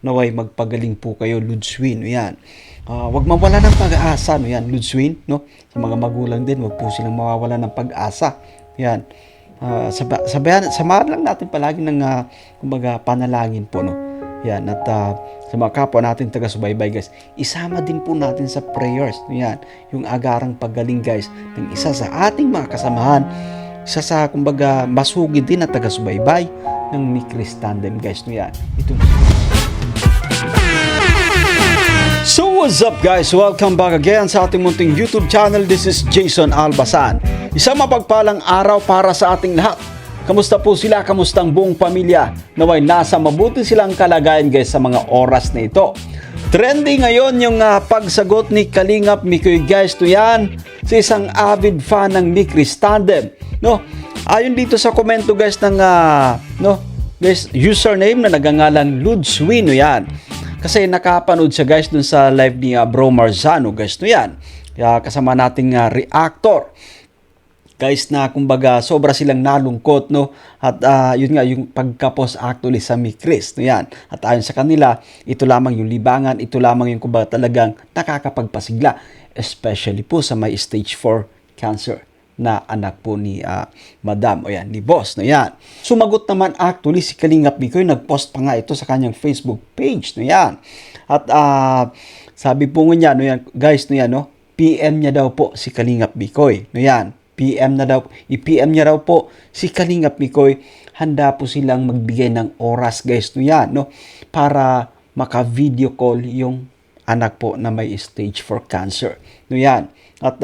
naway magpagaling po kayo, Ludswin. Yan. Wag mawala ng pag-asa, no yan, Ludswin, no? Sa mga magulang din, wag po silang mawawala ng pag-asa. Yan. Samahan lang natin palagi ng kumbaga panalangin po, no. Yan, at sa mga kapwa natin taga-subaybay, guys, isama din po natin sa prayers, no yan, yung agarang paggaling, guys, ng isa sa ating mga kasamahan, isa sa kumbaga masugid din na taga-subaybay ng Mikris Tandem, guys, no yan. So what's up, guys? Welcome back again sa ating munting YouTube channel. This is Jason Albasan. Isang mapagpalang araw para sa ating lahat. Kamusta po sila? Kamusta ang buong pamilya? Naway nasa mabuti silang kalagayan, guys, sa mga oras na ito. Trending ngayon yung pagsagot ni Kalingap Mikoy, guys, to yan sa isang avid fan ng Mikris Tandem, no? Ayon dito sa komento, guys, ng guys, username na nagangalang Ludswin, no yan. Kasi nakapanood siya, guys, dun sa live ni Bro Marzano, guys, no yan. Kaya kasama nating reactor, guys, na kumbaga sobra silang nalungkot, no? At yun nga, yung pagka-post actually sa Mikris, no yan. At ayon sa kanila, ito lamang yung libangan, ito lamang yung kumbaga talagang nakakapagpasigla, especially po sa may stage 4 cancer na anak po ni Madam, o yan, ni Boss, no yan. Sumagot naman actually si Kalingap Mikoy, nagpost pa nga ito sa kanyang Facebook page, no yan. At sabi po niya, no yan, guys, no yan, no, PM niya daw po si Kalingap Mikoy, no yan. I-PM niya daw po si Kalingap Mikoy, handa po silang magbigay ng oras, guys, no yan, no, para maka-video call yung anak po na may stage 4 cancer, no yan. At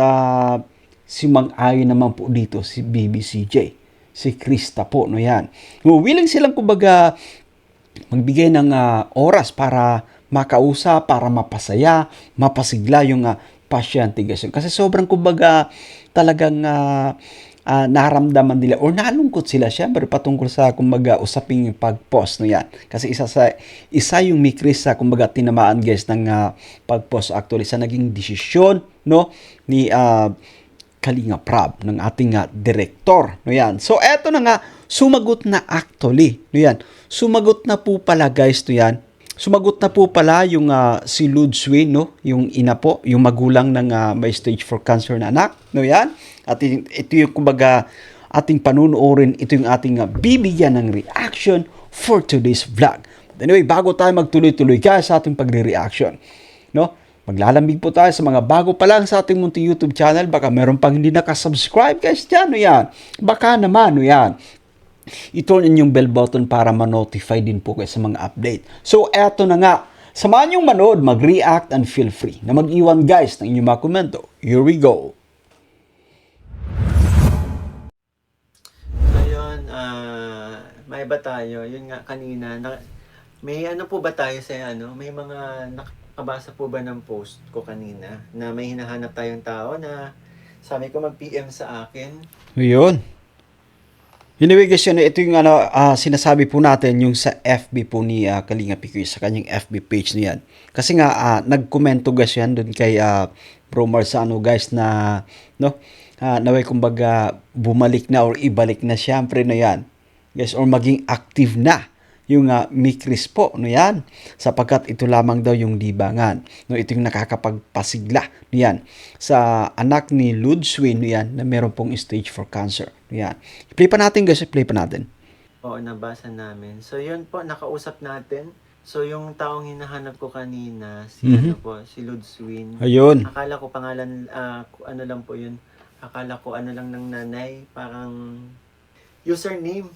si Mang-ayon naman po dito si BBCJ, si Krista po, no yan. Willing silang kumbaga magbigay ng oras para makausap, para mapasaya, mapasigla yung pasyente, guys. Kasi sobrang kumbaga talagang naramdaman nila or nalungkot sila syempre patungkol sa kumbaga usaping pag-post, no yan. Kasi isa yung Mikris sa kumbaga tinamaan, guys, ng pag-post actually sa naging desisyon, no, ni Kalingap Rab, ng ating director, no yan. So eto na nga, sumagot na actually, no yan. Sumagot na po pala, guys, no yan. Sumagot na po pala yung si Ludswin, no, yung ina po, yung magulang ng may stage 4 cancer na anak, no yan. At ito yung kumbaga ating panunuorin, ito yung ating bibigyan ng reaction for today's vlog. Anyway, bago tayo magtuloy-tuloy, guys, sa ating pagre-reaction, no, maglalambing po tayo sa mga bago pa lang sa ating munting YouTube channel. Baka meron pang hindi nakasubscribe, guys, dyan, no yan. Baka naman, no yan, i-turn in yung bell button para ma-notify din po kayo sa mga update. So, eto na nga. Samahan yung manood, mag-react, and feel free na mag-iwan, guys, ng inyong mga komento. Here we go. Ayun, may ba tayo? Yun nga kanina, may ano po ba tayo sa may mga nakabasa po ba ng post ko kanina na may hinahanap tayong tao na sabi ko mag-PM sa akin? Yun. Anyway, guys, ito yung sinasabi po natin yung sa FB po ni Kalingap Mikoy, sa kanyang FB page niyan. Kasi nga nagkomento, guys, yan doon kay Bro Marzano, guys, na no, naway kumbaga bumalik na or ibalik na siyempre na yan, guys, or maging active na yung Mikris po, no yan, sapagkat ito lamang daw yung libangan, no, ito yung nakakapagpasigla, no yan, sa anak ni Ludswin, no yan, na meron pong stage 4 cancer, no yan. I-play pa natin, guys, i-play pa natin. Oo, nabasa namin. So yun po, nakausap natin. So yung taong hinahanap ko kanina, si si Ludswin. Ayun. Akala ko pangalan, ano lang po yun. Akala ko ano lang ng nanay, parang username.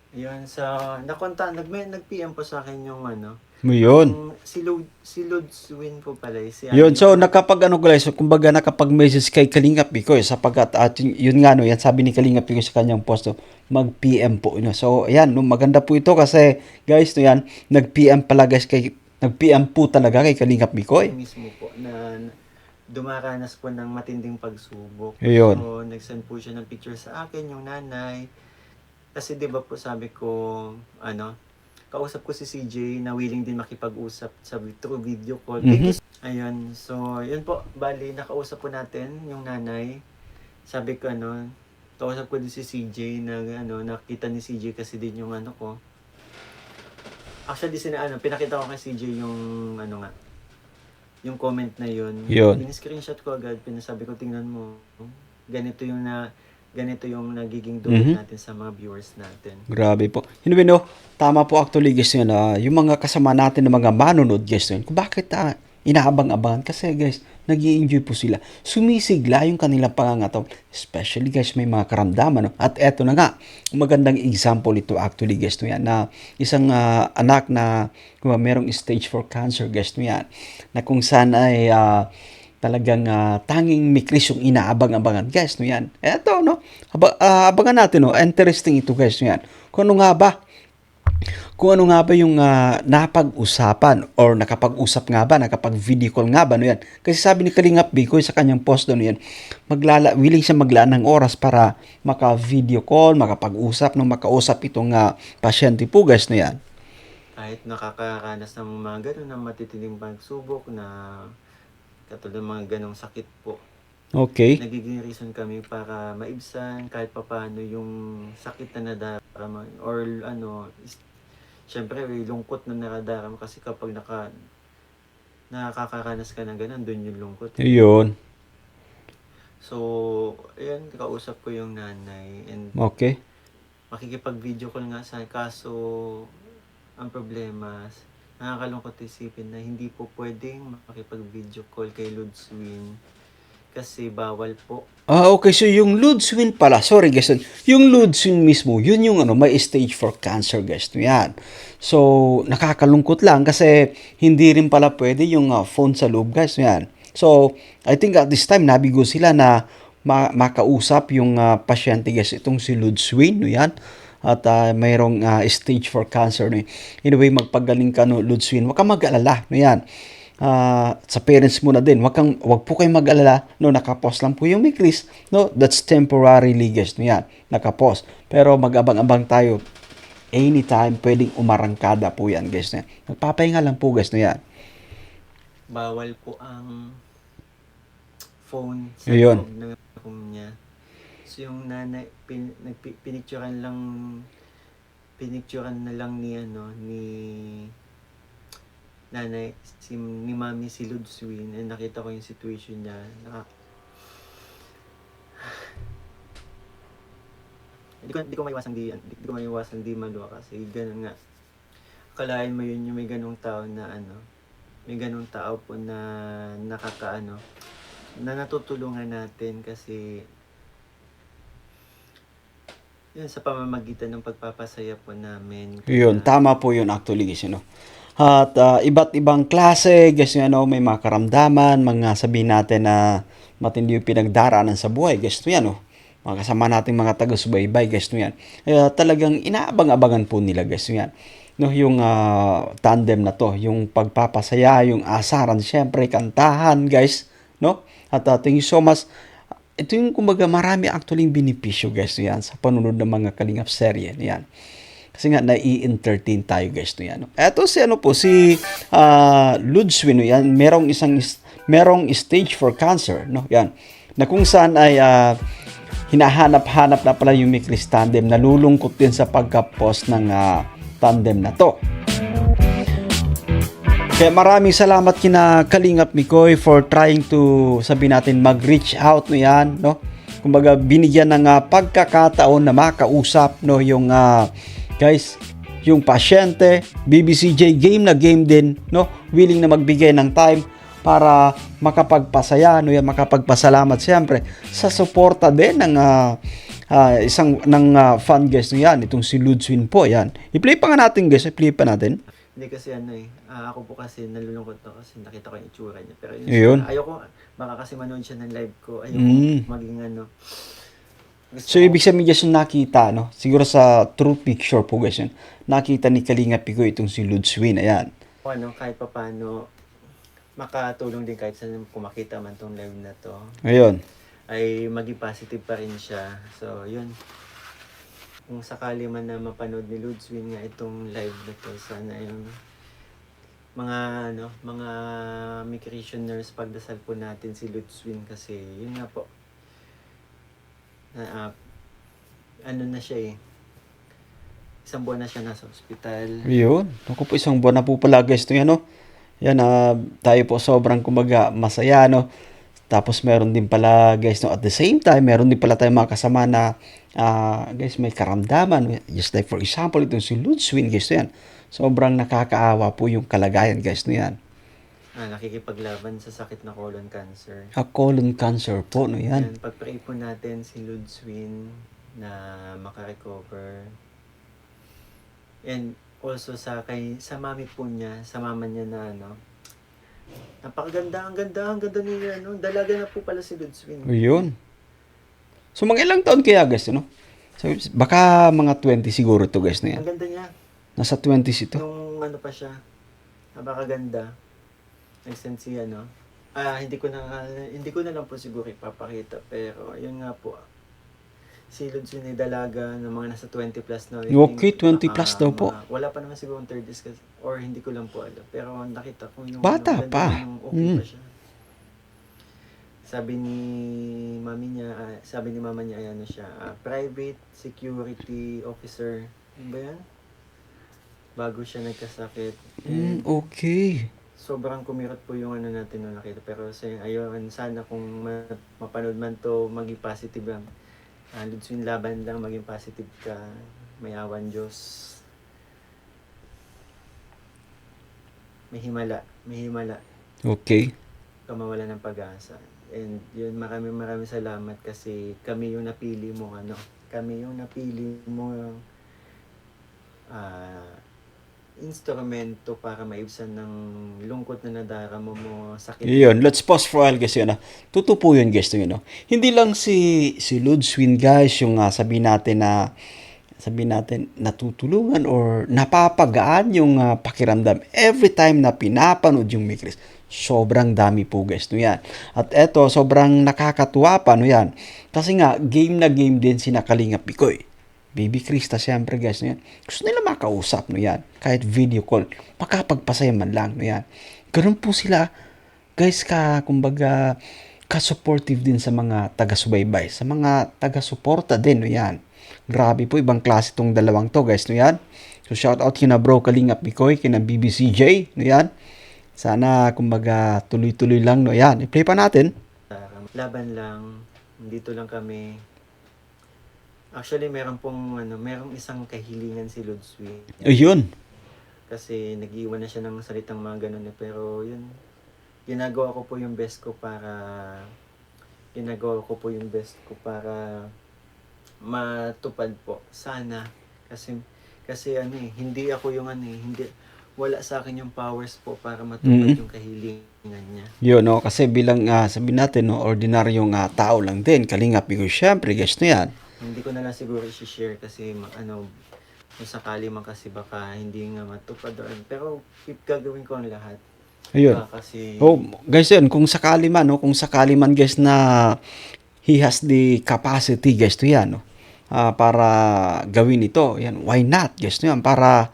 Ayun, so nag-PM po sa akin yung Yun. si Ludswin po pala. Yun, so guys, so kumbaga nakapag-message kay Kalingap Mikoy sapagkat yun nga, no, yan sabi ni Kalingap Mikoy sa kanyang post, no, mag-PM po, no. So ayan, no, maganda po ito kasi, guys, no, yan, nag-PM po talaga kay Kalingap Mikoy. Mismo po na dumaranas po ng matinding pagsubok. Ayun. So nag-send po siya ng picture sa akin, yung nanay. Kasi 'di ba po sabi ko, kausap ko si CJ na willing din makipag-usap sa through video call. Ayun, so yun po, bali nakausap po natin yung nanay. Sabi ko kausap ko din si CJ na nakita ni CJ kasi din yung ko. Actually, pinakita ko kay CJ yung, yung comment na yun. Yun. In-screenshot ko agad, pinasabi ko, tingnan mo, ganito yung nagiging dulot natin sa mga viewers natin. Grabe po. Anyway, no, tama po actually guys yun. Yung mga kasama natin ng mga manunod guys yun. Kung bakit inaabang-abangan? Kasi guys, nag enjoy po sila. Sumisigla yung kanilang pangangataw. Especially guys, may mga karamdaman. No? At eto na nga, magandang example ito actually guys no yan. Na isang anak na merong stage 4 cancer guys no yan. Na kung saan ay talagang tanging mikris yung inaabang-abangan guys no yan. Eto no, abangan natin no. Interesting ito guys no yan. Kung ano nga ba yung napag-usapan or nakapag-usap nga ba, nakapag-video call nga ba no yan. Kasi sabi ni Kalingap Bikoy sa kanyang post doon yan, willing siya maglaan ng oras para maka-video call, makapag-usap, makausap itong pasyente po guys no yan. Kahit nakakaranas ng mga ganun na matitinding pagsubok na katulad ng mga ganong sakit po. Okay. Nagiging reason kami para maibsan kahit papaano yung sakit na nadarama or syempre lungkot na naradarama kasi kapag nakakaranas ka ng ganun, dun yung lungkot. Yun. So, ayan, kausap ko yung nanay and Okay. makikipag-video call nga sa kaso ang problema, nakakalungkot isipin na hindi po pwedeng makipag-video call kay Ludswin kasi bawal po. Okay. So, yung Ludswin pala, sorry guys, yung Ludswin mismo, yun yung may stage 4 cancer guys. Yan. So, nakakalungkot lang kasi hindi rin pala pwede yung phone sa loob guys. Yan. So, I think at this time, nabigo sila na makausap yung pasyente guys. Itong si Ludswin, yan. At mayroong stage 4 cancer. No? Anyway, magpagaling ka, no, Ludswin. Huwag kang mag-alala. No, yan. Sa parents mo na din, wag po kayong mag-alala, no, nakapost lang po yung Mikris, no, that's temporarily guys, no yan, nakapost, pero mag-abang-abang tayo, anytime, pwedeng umarangkada po yan guys, no yan, nagpapahinga lang po guys, no yan. Bawal po ang phone sa Yun. loob ng room niya. So yung nanay, pinicturean na lang ni nanay, ni mami si Ludswin, and nakita ko yung situation niya. Hindi ko maiwasang di maluwa kasi ganun nga. Akalain mo yun yung may ganung tao na may ganung tao po na na natutulungan natin kasi yun sa pamamagitan ng pagpapasaya po namin. Yun, tama po yun actually guys, At iba't ibang klase, guys, may mga karamdaman, mga sabihin natin na matindi yung pinagdaraanan sa buhay, guys, yan, mga kasama nating mga taga-subaybay, guys, yan. Talagang inaabang-abangan po nila, guys, yan. No, yung tandem na to, yung pagpapasaya, yung asaran, syempre, kantahan, guys, no? At thank you so much. Ito yung, kumbaga, marami actually yung benepisyo, guys, yan, sa panunod ng mga Kalingap serye, yan. Kasi nga, nai-entertain tayo guys no yan. Eto si Ludswin, yan, merong stage 4 cancer, no? Yan. Na kung saan ay hinahanap-hanap na pala yung Mikris tandem, nalulungkot din sa pagka-post ng tandem na to. Kaya maraming salamat kina Kalingap Mikoy for trying to, sabihin natin, mag-reach out no yan, no? Kumbaga, binigyan ng pagkakataon na makausap, no, yung guys, yung pasyente, BBCJ game na game din, no? Willing na magbigay ng time para makapagpasaya, no, yan, makapagpasalamat siyempre sa suporta din ng fan guys no yan, itong si Ludswin po, yan. I-play pa nga natin guys, i-play pa natin. Hindi kasi ako po kasi nalulungkot na kasi nakita ko yung itsura niya. Pero yun. Ayoko, baka kasi manood siya ng live ko, ayoko maging So, ibig sabihin guys yung nakita, no? Siguro sa true picture po guys yun. Nakita ni Kalingap Mikoy itong si Ludswin, ayan. Kahit paano, makatulong din kahit saan kung makita man tong live na to. Ayun. Ay maging positive pa rin siya. So, yun. Kung sakali man na mapanood ni Ludswin nga itong live na to, sana yung mga Mikrisioners, pagdasal po natin si Ludswin kasi yun nga po. Na siya isang buwan na siya nasa ospital. Yun. Naku po, isang buwan na po pala guys ito yan, no? Yan, tayo po sobrang kumbaga masaya, no? Tapos meron din pala guys, no? At the same time, meron din pala tayong mga kasama na guys, may karamdaman. Just like for example, itong si Ludswin guys, no? Yan. Sobrang nakakaawa po yung kalagayan guys, no? Yan. Nakikipaglaban sa sakit na colon cancer. Colon cancer po, no? Yan. And pag-pray po natin si Ludswin na makarecover. And also sa mami po niya, sa mama niya na napakaganda, ang ganda ni dalaga na po pala si Ludswin. Yun. So mga ilang taon kaya guys, no? So, baka mga 20 siguro to guys na yan. Ang ganda niya. Nasa 20s ito. Nung pa siya, napakaganda. Nag-send si hindi ko na lang po siguro ipapakita, pero yun nga po. Si Ludswin ay dalaga ng mga nasa 20 plus na. Okay, 20 plus daw po. Wala pa naman siguro 30s or hindi ko lang po alam. Pero nakita ko yung bata pa. Okay pa siya. Sabi ni mama niya, siya, private security officer. Ano ba yan? Bago siya nagkasakit. Okay. Sobrang kumirot po yung natin nung nakita. Pero ayun, sana kung mapanood man to, maging positive lang. Ludswin, laban lang, maging positive ka. May awan Diyos. May himala. Okay. Kamawala ng pag-asa. And yun, maraming salamat kasi kami yung napili mo, Kami yung napili mo instrumento para maibsan ng lungkot na nadarama mo, sakit. Yun, let's pause for a while guys yun. Totoo po yun guys, no? Hindi lang si Ludswin guys yung sabihin natin natutulungan or napapagaan yung pakiramdam every time na pinapanood yung Mikris. Sobrang dami po guys, no yan. At eto, sobrang nakakatuwa pa, no yan. Kasi nga, game na game din si Kalinga Pikoy. Baby Krista, siyempre guys, no yan. Gusto nila makausap, no yan. Kahit video call, makapagpasaya man lang, no yan. Ganun po sila, guys, kumbaga, ka-supportive din sa mga taga-subaybay, sa mga taga-suporta din, no yan. Grabe po, ibang klase tong dalawang to, guys, no yan. So, shout out kina bro Kalinga Pikoy, kina BBCJ, no yan. Sana, kumbaga, tuloy-tuloy lang, no yan. I-play pa natin. Laban lang, dito lang kami. Actually, merong isang kahilingan si Ludswin. Ayun. Kasi nag-iwan na siya ng salitang mga ganun pero yun, ginagawa ko po yung best ko para matupad po. Sana. Kasi hindi ako yung wala sa akin yung powers po para matupad yung kahilingan niya. Yun, no? Kasi bilang, sabihin natin, no, ordinaryong tao lang din, Kalinga Pikoy, syempre, guys, no yan. Hindi ko na lang siguro i-share kasi kung sakali man kasi baka hindi nga matupad doon. Pero gagawin ko ang lahat. Ayun. Kasi guys, yun, kung sakali man guys na he has the capacity guys to yan, no? Para gawin ito. Yan, why not? Guys, no yan, para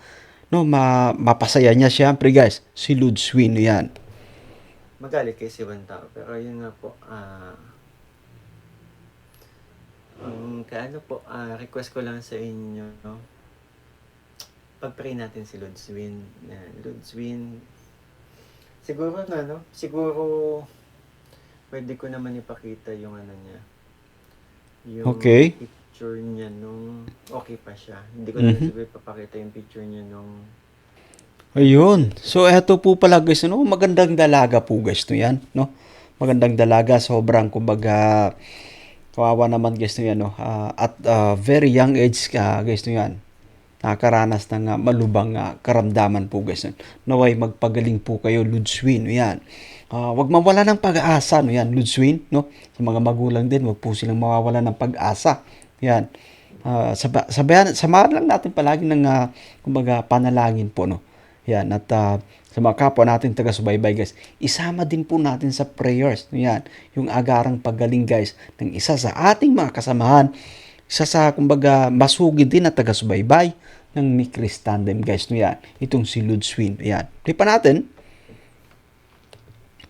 mapasaya niya siyempre guys, si Ludswin, no yan. Magalit kay si ibang tao. Pero yun nga po, request ko lang sa inyo, pag-pray natin si Ludswin. Ludswin, siguro, pwede ko naman ipakita yung niya. Yung picture niya nung okay pa siya. Hindi ko naman siguro ipapakita yung picture niya nung... Ayun. So, eto po pala guys, no? Magandang dalaga po guys, no yan, no? Magandang dalaga, sobrang, kumbaga, kawawa naman guys no yan, no? At very young age guys no yan. Nakakaranas ng malubang karamdaman po guys. Naway magpagaling po kayo, Ludswin, no yan. Wag mawala ng pag-asa, no yan, Ludswin, no? Sa mga magulang din, wag po silang mawawala ng pag-asa. Yan. Samahan lang natin palagi ng kumbaga panalangin po, no. Yan, at sa mga kapwa natin taga-subaybay guys, isama din po natin sa prayers. Yan, yung agarang paggaling guys ng isa sa ating mga kasamahan, isa sa kumbaga masugid din na taga-subaybay ng Mikris Tandem guys. Yan, itong si Ludswin. Yan, play pa natin.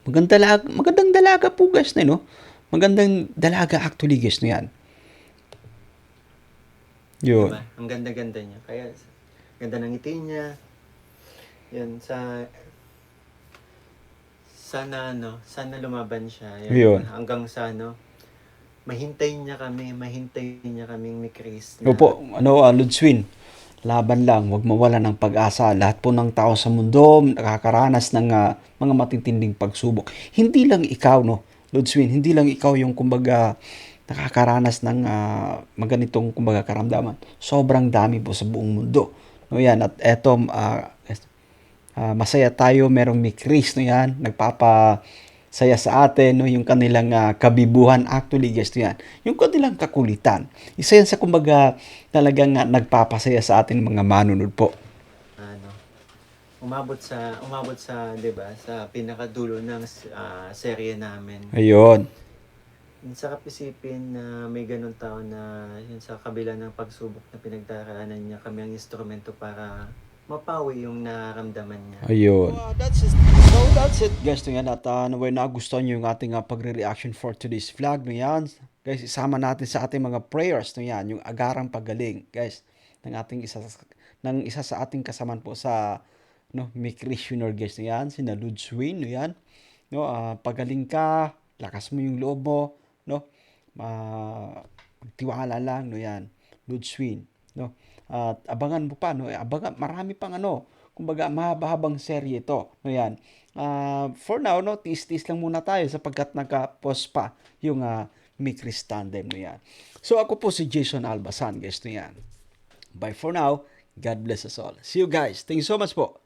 Magandang dalaga po guys, no? Magandang dalaga actually guys. Yan. Yun. Diba? Ang ganda-ganda niya. Kaya Ganda ng ngiti niya. Yan, sana lumaban siya. Yan, Yun. hanggang sa mahintayin niya kaming ni Chris. Opo, Ludswin, laban lang, huwag mawala ng pag-asa. Lahat po ng tao sa mundo nakakaranas ng mga matitinding pagsubok. Hindi lang ikaw, no, Ludswin, hindi lang ikaw yung kumbaga nakakaranas ng maganitong kumbaga karamdaman. Sobrang dami po sa buong mundo. No, yan, at eto, masaya tayo, merong may Chris, no, yan, nagpapasaya sa atin, no, yung kanilang kabibuhan, actually, guys, no, yan, yung kanilang kakulitan. Isa yan sa kumbaga talagang nagpapasaya sa atin mga manunod po. Umabot sa 'di ba, sa pinakadulo ng serye namin. Ayun. Sarap isipin na may ganun tao na yun sa kabila ng pagsubok na pinagdaraanan niya, kami ang instrumento para mapawi yung nararamdaman niya. Ayun. So that's it, guys, no, yan, at naway nagustuhan nyo yung ating pagre-reaction for today's vlog, no, yan. Guys, isama natin sa ating mga prayers, no, yan, yung agarang pagaling, guys, ng isa sa ating kasaman po sa may Chris Jr., guys, no, yan, si Ludswin, no, yan, no, pagaling ka, lakas mo yung loob mo, no, tiwala lang, no, yan, Ludswin, no, at abangan mo pa, no, abangan, marami pang kumbaga mahaba-habang serye ito, no, yan. For now, no, tiis-tiis lang muna tayo sapagkat nagka-pause pa yung may Chris tandem, no, yan. So ako po si Jason Albasan, guys, no, yan. Bye for now. God bless us all. See you guys. Thank you so much po.